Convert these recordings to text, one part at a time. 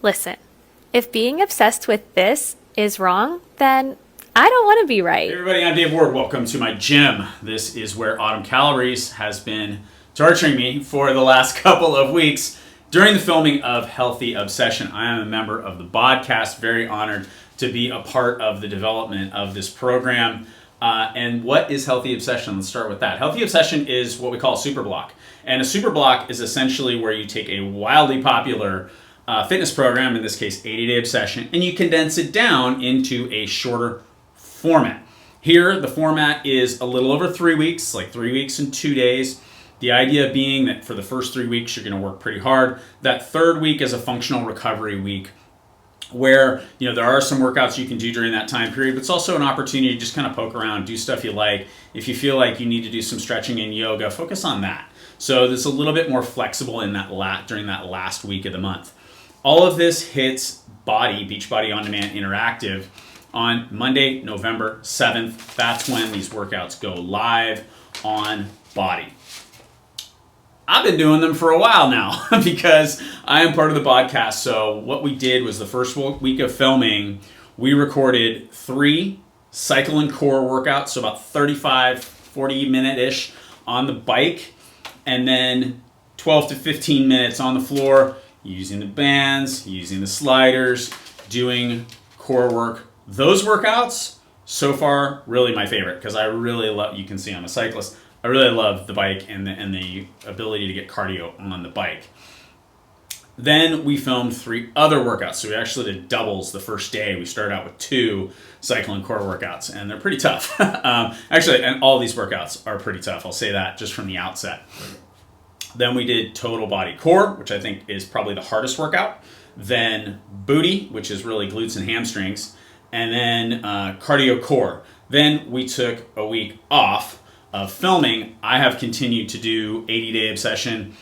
Listen, if being obsessed with this is wrong, then I don't want to be right. Hey everybody, I'm Dave Ward. Welcome to my gym. This is where Autumn Calories has been torturing me for the last couple of weeks during the filming of Healthy Obsession. I am a member of the BOD Cast, very honored to be a part of the development of this program. And what is Healthy Obsession? Let's start with that. Healthy Obsession is what we call a super block. And a super block is essentially where you take a wildly popular fitness program, in this case 80-day obsession, and you condense it down into a shorter format. Here, the format is a little over 3 weeks, like 3 weeks and 2 days. The idea being that for the first 3 weeks, you're going to work pretty hard. That third week is a functional recovery week where, there are some workouts you can do during that time period, but it's also an opportunity to just kind of poke around, do stuff you like. If you feel like you need to do some stretching and yoga, focus on that. So it's a little bit more flexible in that during that last week of the month. All of this hits Beachbody On Demand Interactive on Monday, November 7th. That's when these workouts go live on Body. I've been doing them for a while now because I am part of the podcast. So what we did was the first week of filming, we recorded 3 cycle and core workouts, so about 35, 40 minute-ish on the bike, and then 12 to 15 minutes on the floor using the bands, using the sliders, doing core work. Those workouts, so far, really my favorite because I really love, you can see I'm a cyclist, I really love the bike and the ability to get cardio on the bike. Then we filmed 3 other workouts. So we actually did doubles the first day. We started out with 2 cycle and core workouts, and they're pretty tough. Actually, and all these workouts are pretty tough. I'll say that just from the outset. Then we did total body core, which I think is probably the hardest workout. Then booty, which is really glutes and hamstrings. And then cardio core. Then we took a week off of filming. I have continued to do 80-day obsession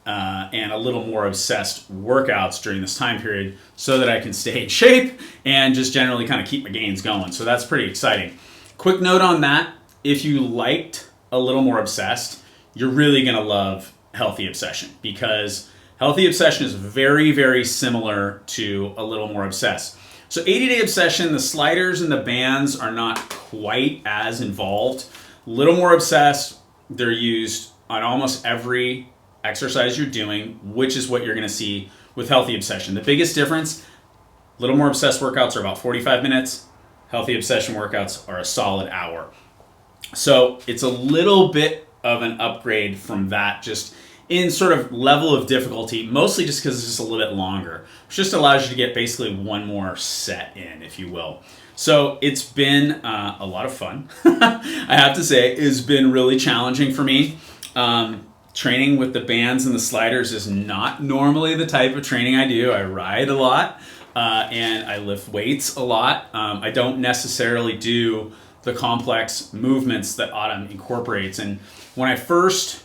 and a little more obsessed workouts during this time period so that I can stay in shape and just generally kind of keep my gains going. So that's pretty exciting. Quick note on that, if you liked a little more obsessed, you're really going to love Healthy Obsession because Healthy Obsession is very, very similar to a little more obsessed. So 80-day obsession, the sliders and the bands are not quite as involved. Little more obsessed, they're used on almost every exercise you're doing, which is what you're going to see with Healthy Obsession. The biggest difference, little more obsessed workouts are about 45 minutes. Healthy Obsession workouts are a solid hour. So it's a little bit of an upgrade from that, just in sort of level of difficulty, mostly just because it's just a little bit longer, which just allows you to get basically one more set in, if you will. So it's been a lot of fun. I have to say, it's been really challenging for me. Training with the bands and the sliders is not normally the type of training I do. I ride a lot and I lift weights a lot. I don't necessarily do the complex movements that Autumn incorporates. And when I first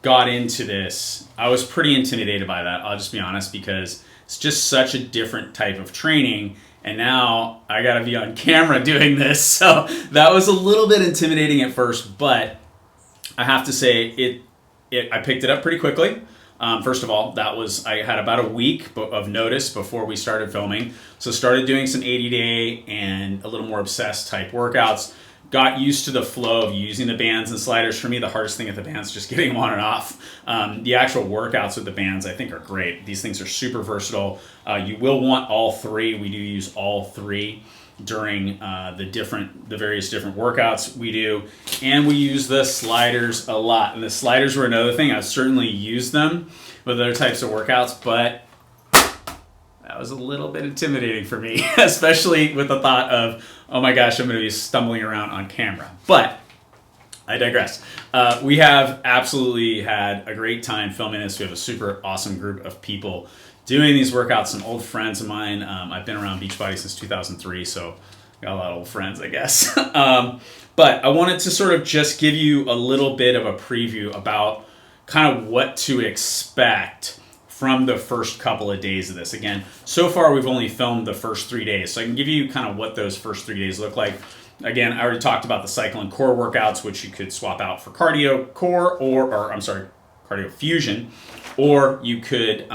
got into this, I was pretty intimidated by that. I'll just be honest, because it's just such a different type of training. And now I got to be on camera doing this. So that was a little bit intimidating at first, but I have to say I picked it up pretty quickly. First of all, I had about a week of notice before we started filming. So started doing some 80-day and a little more obsessed type workouts. Got used to the flow of using the bands and sliders. For me, the hardest thing at the bands is just getting them on and off. The actual workouts with the bands, I think, are great. These things are super versatile. You will want all 3. We do use all 3 during the various different workouts we do. And we use the sliders a lot. And the sliders were another thing. I've certainly used them with other types of workouts, but that was a little bit intimidating for me, especially with the thought of, oh my gosh, I'm going to be stumbling around on camera. But I digress. We have absolutely had a great time filming this. We have a super awesome group of people doing these workouts, some old friends of mine. I've been around Beachbody since 2003, so got a lot of old friends, I guess. But I wanted to sort of just give you a little bit of a preview about kind of what to expect from the first couple of days of this. Again, so far we've only filmed the first 3 days, so I can give you kind of what those first 3 days look like. Again, I already talked about the cycle and core workouts, which you could swap out for cardio core cardio fusion, or you could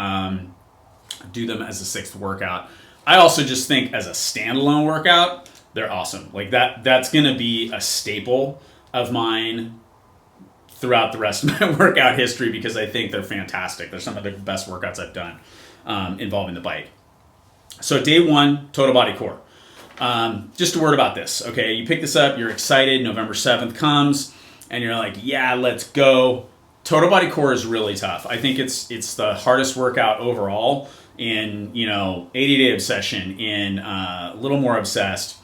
do them as a sixth workout. I also just think as a standalone workout, they're awesome. Like that's going to be a staple of mine throughout the rest of my workout history because I think they're fantastic. They're some of the best workouts I've done involving the bike. So day 1, total body core. Just a word about this. Okay, you pick this up, you're excited, November 7th comes, and you're like, yeah, let's go. Total body core is really tough. I think it's the hardest workout overall in 80-day obsession, in a little more obsessed.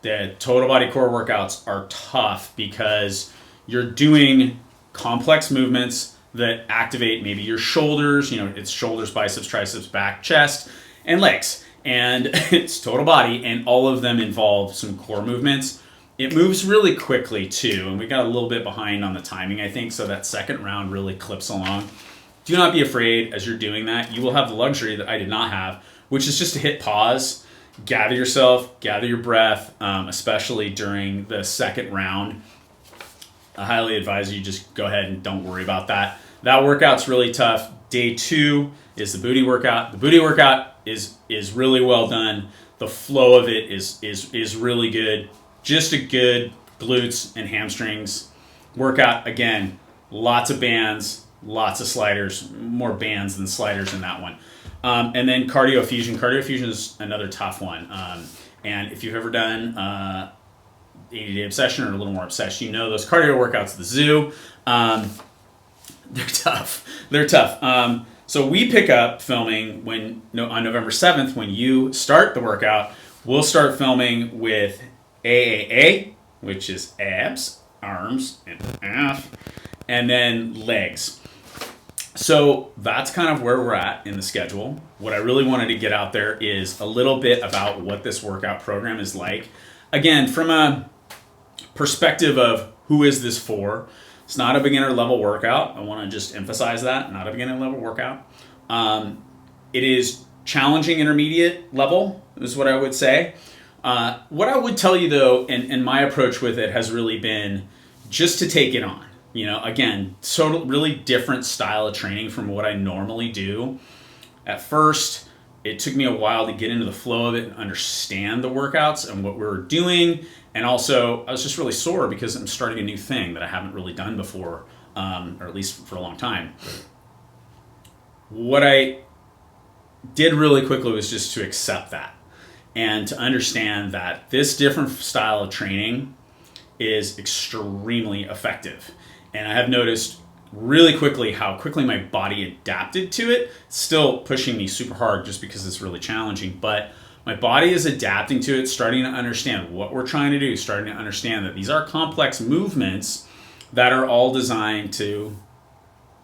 The total body core workouts are tough because you're doing complex movements that activate maybe your shoulders, it's shoulders, biceps, triceps, back, chest, and legs. And it's total body, and all of them involve some core movements. It moves really quickly too, and we got a little bit behind on the timing, I think, so that second round really clips along. Do not be afraid as you're doing that. You will have the luxury that I did not have, which is just to hit pause, gather yourself, gather your breath, especially during the second round. I highly advise you just go ahead and don't worry about that. That workout's really tough. Day 2 is the booty workout. The booty workout is really well done. The flow of it is really good. Just a good glutes and hamstrings workout. Again, lots of bands, lots of sliders, more bands than sliders in that one. And then cardio fusion. Cardio fusion is another tough one. And if you've ever done 80-day obsession or a little more obsessed, those cardio workouts at the zoo. They're tough. So we pick up filming on November 7th, when you start the workout, we'll start filming with AAA, which is abs, arms, and ass, and then legs. So that's kind of where we're at in the schedule. What I really wanted to get out there is a little bit about what this workout program is like. Again, from a perspective of who is this for? It's not a beginner level workout. I want to just emphasize that, not a beginner level workout. It is challenging intermediate level is what I would say. What I would tell you though, and my approach with it has really been just to take it on. Again, really different style of training from what I normally do. At first, it took me a while to get into the flow of it and understand the workouts and what we were doing. And also, I was just really sore because I'm starting a new thing that I haven't really done before, or at least for a long time. What I did really quickly was just to accept that and to understand that this different style of training is extremely effective. And I have noticed really quickly how quickly my body adapted to it. Still pushing me super hard just because it's really challenging, but my body is adapting to it, starting to understand what we're trying to do, starting to understand that these are complex movements that are all designed to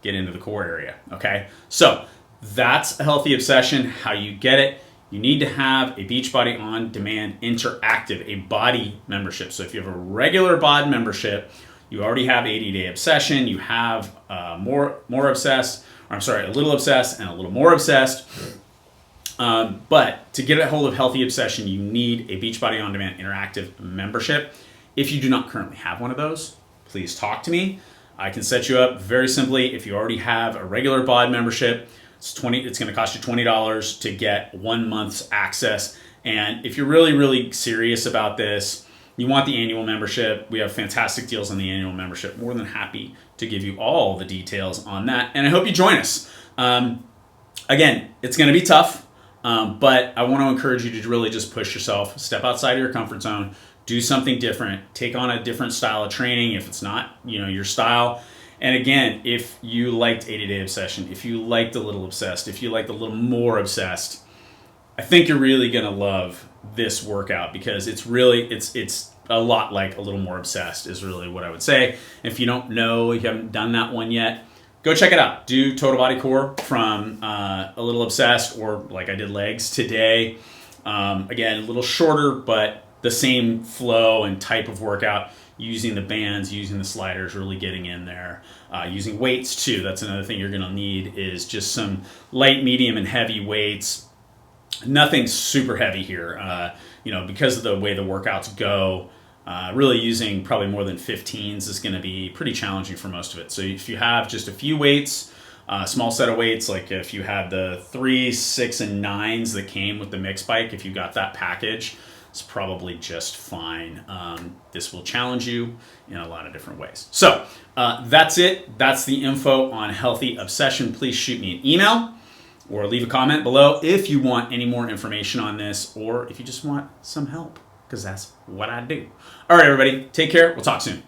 get into the core area, okay? So that's a healthy obsession. How you get it, you need to have a Beachbody On Demand Interactive, a body membership. So if you have a regular BOD membership, you already have 80-day obsession, you have more obsessed, or I'm sorry, a little obsessed and a little more obsessed. But to get a hold of Healthy Obsession, you need a Beachbody On Demand Interactive membership. If you do not currently have one of those, please talk to me. I can set you up very simply. If you already have a regular BOD membership, it's going to cost you $20 to get 1 month's access. And if you're really, really serious about this, you want the annual membership, we have fantastic deals on the annual membership. More than happy to give you all the details on that. And I hope you join us. Again, it's going to be tough, but I want to encourage you to really just push yourself, step outside of your comfort zone, do something different, take on a different style of training if it's not, your style. And again, if you liked 80-Day Obsession, if you liked a little obsessed, if you liked a little more obsessed, I think you're really going to love this workout because it's really, it's a lot like a little more obsessed is really what I would say. If you don't know, if you haven't done that one yet, go check it out. Do total body core from a little obsessed, or like I did legs today. Again, a little shorter, but the same flow and type of workout, using the bands, using the sliders, really getting in there. Using weights too. That's another thing you're going to need is just some light, medium, and heavy weights. Nothing super heavy here, because of the way the workouts go. Really using probably more than 15s is going to be pretty challenging for most of it. So if you have just a few weights, Small set of weights, like if you had the 3, 6, and 9s that came with the mix bike, if you got that package, it's probably just fine. This will challenge you in a lot of different ways. So that's it. That's the info on Healthy Obsession. Please shoot me an email or leave a comment below if you want any more information on this, or if you just want some help, because that's what I do. All right, everybody, take care. We'll talk soon.